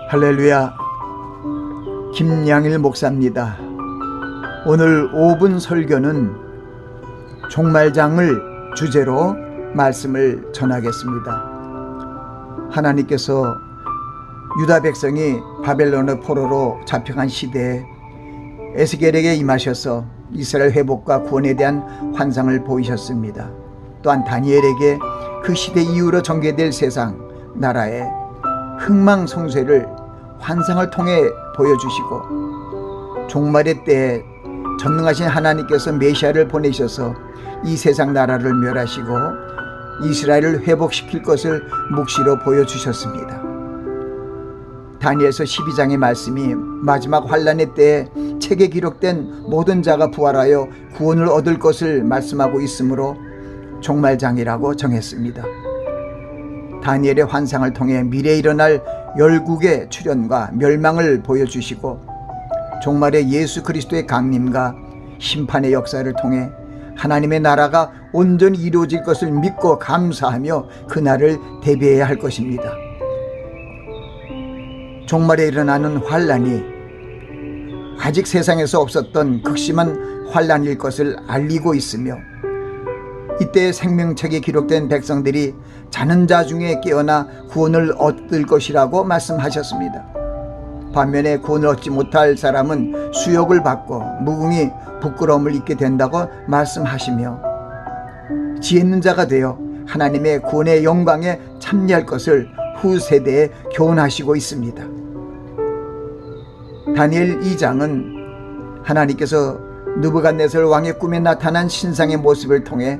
할렐루야, 김양일 목사입니다. 오늘 5분 설교는 종말장을 주제로 말씀을 전하겠습니다. 하나님께서 유다 백성이 바벨론의 포로로 잡혀간 시대에 에스겔에게 임하셔서 이스라엘 회복과 구원에 대한 환상을 보이셨습니다. 또한 다니엘에게 그 시대 이후로 전개될 세상 나라의 흥망성쇠를 환상을 통해 보여주시고 종말의 때에 전능하신 하나님께서 메시아를 보내셔서 이 세상 나라를 멸하시고 이스라엘을 회복시킬 것을 묵시로 보여주셨습니다. 다니엘서 12장의 말씀이 마지막 환란의 때에 책에 기록된 모든 자가 부활하여 구원을 얻을 것을 말씀하고 있으므로 종말장이라고 정했습니다. 다니엘의 환상을 통해 미래에 일어날 열국의 출현과 멸망을 보여주시고 종말의 예수 그리스도의 강림과 심판의 역사를 통해 하나님의 나라가 온전히 이루어질 것을 믿고 감사하며 그날을 대비해야 할 것입니다. 종말에 일어나는 환란이 아직 세상에서 없었던 극심한 환란일 것을 알리고 있으며 이때 생명책에 기록된 백성들이 자는 자 중에 깨어나 구원을 얻을 것이라고 말씀하셨습니다. 반면에 구원을 얻지 못할 사람은 수욕을 받고 무궁히 부끄러움을 입게 된다고 말씀하시며 지혜 있는 자가 되어 하나님의 구원의 영광에 참여할 것을 후세대에 교훈하시고 있습니다. 다니엘 2장은 하나님께서 느부갓네살 왕의 꿈에 나타난 신상의 모습을 통해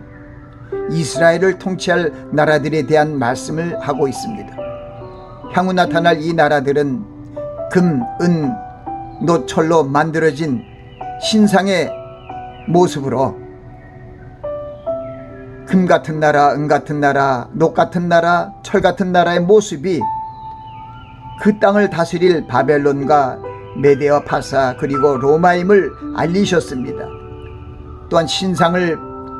이스라엘을 통치할 나라들에 대한 말씀을 하고 있습니다. 향후 나타날 이 나라들은 금, 은, 놋, 철로 만들어진 신상의 모습으로 금 같은 나라, 은 같은 나라, 놋 같은 나라, 철 같은 나라의 모습이 그 땅을 다스릴 바벨론과 메데와 파사 그리고 로마임을 알리셨습니다. 또한 신상을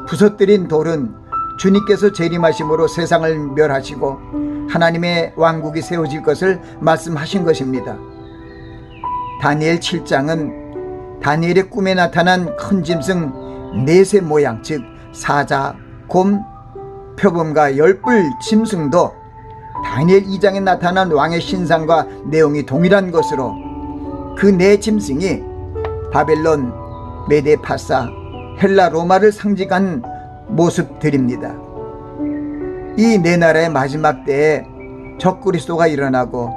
부서뜨린 돌은 주님께서 재림하심으로 세상을 멸하시고 하나님의 왕국이 세워질 것을 말씀하신 것입니다. 다니엘 7장은 다니엘의 꿈에 나타난 큰 짐승 넷의 모양, 즉 사자, 곰, 표범과 10뿔 짐승도 다니엘 2장에 나타난 왕의 신상과 내용이 동일한 것으로 그 네 짐승이 바벨론, 메데, 파사, 헬라, 로마를 상징한 모습들입니다. 이 네 나라의 마지막 때에 적그리스도가 일어나고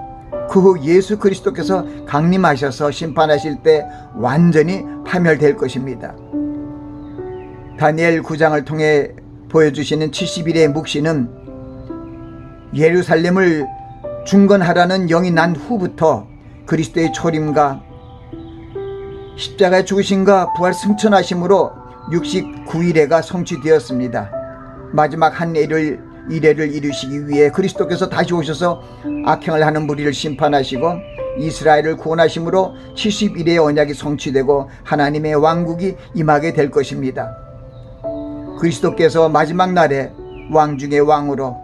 그 후 예수 그리스도께서 강림하셔서 심판하실 때 완전히 파멸될 것입니다. 다니엘 9장을 통해 보여주시는 70일의 묵시는 예루살렘을 중건하라는 영이 난 후부터 그리스도의 초림과 십자가의 죽으심과 부활 승천하심으로 69일에가 성취되었습니다. 마지막 한 이래를 이루시기 위해 그리스도께서 다시 오셔서 악행을 하는 무리를 심판하시고 이스라엘을 구원하심으로 70일의 언약이 성취되고 하나님의 왕국이 임하게 될 것입니다. 그리스도께서 마지막 날에 왕 중의 왕으로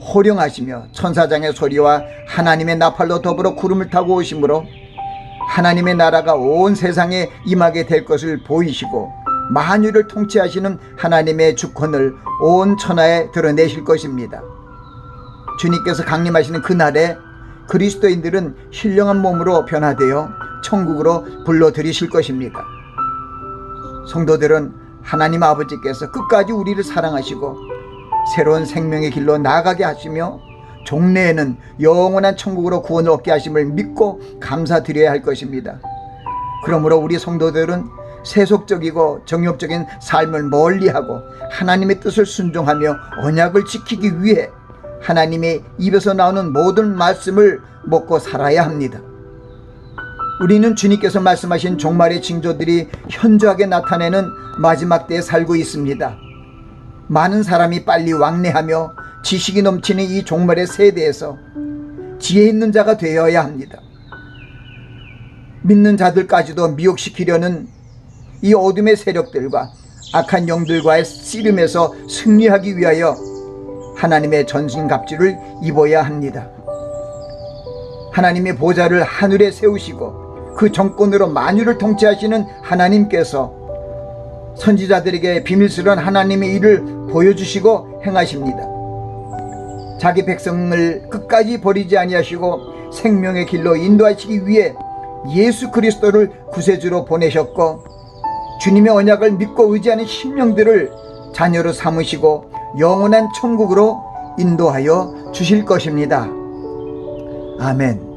호령하시며 천사장의 소리와 하나님의 나팔로 더불어 구름을 타고 오심으로 하나님의 나라가 온 세상에 임하게 될 것을 보이시고 만유를 통치하시는 하나님의 주권을 온 천하에 드러내실 것입니다. 주님께서 강림하시는 그날에 그리스도인들은 신령한 몸으로 변화되어 천국으로 불러들이실 것입니다. 성도들은 하나님 아버지께서 끝까지 우리를 사랑하시고 새로운 생명의 길로 나아가게 하시며 종래에는 영원한 천국으로 구원을 얻게 하심을 믿고 감사드려야 할 것입니다. 그러므로 우리 성도들은 세속적이고 정욕적인 삶을 멀리하고 하나님의 뜻을 순종하며 언약을 지키기 위해 하나님의 입에서 나오는 모든 말씀을 먹고 살아야 합니다. 우리는 주님께서 말씀하신 종말의 징조들이 현저하게 나타내는 마지막 때에 살고 있습니다. 많은 사람이 빨리 왕래하며 지식이 넘치는 이 종말의 세대에서 지혜 있는 자가 되어야 합니다. 믿는 자들까지도 미혹시키려는 이 어둠의 세력들과 악한 영들과의 씨름에서 승리하기 위하여 하나님의 전신갑주를 입어야 합니다. 하나님의 보좌를 하늘에 세우시고 그 정권으로 만유를 통치하시는 하나님께서 선지자들에게 비밀스러운 하나님의 일을 보여주시고 행하십니다. 자기 백성을 끝까지 버리지 아니하시고 생명의 길로 인도하시기 위해 예수 그리스도를 구세주로 보내셨고, 주님의 언약을 믿고 의지하는 심령들을 자녀로 삼으시고 영원한 천국으로 인도하여 주실 것입니다. 아멘.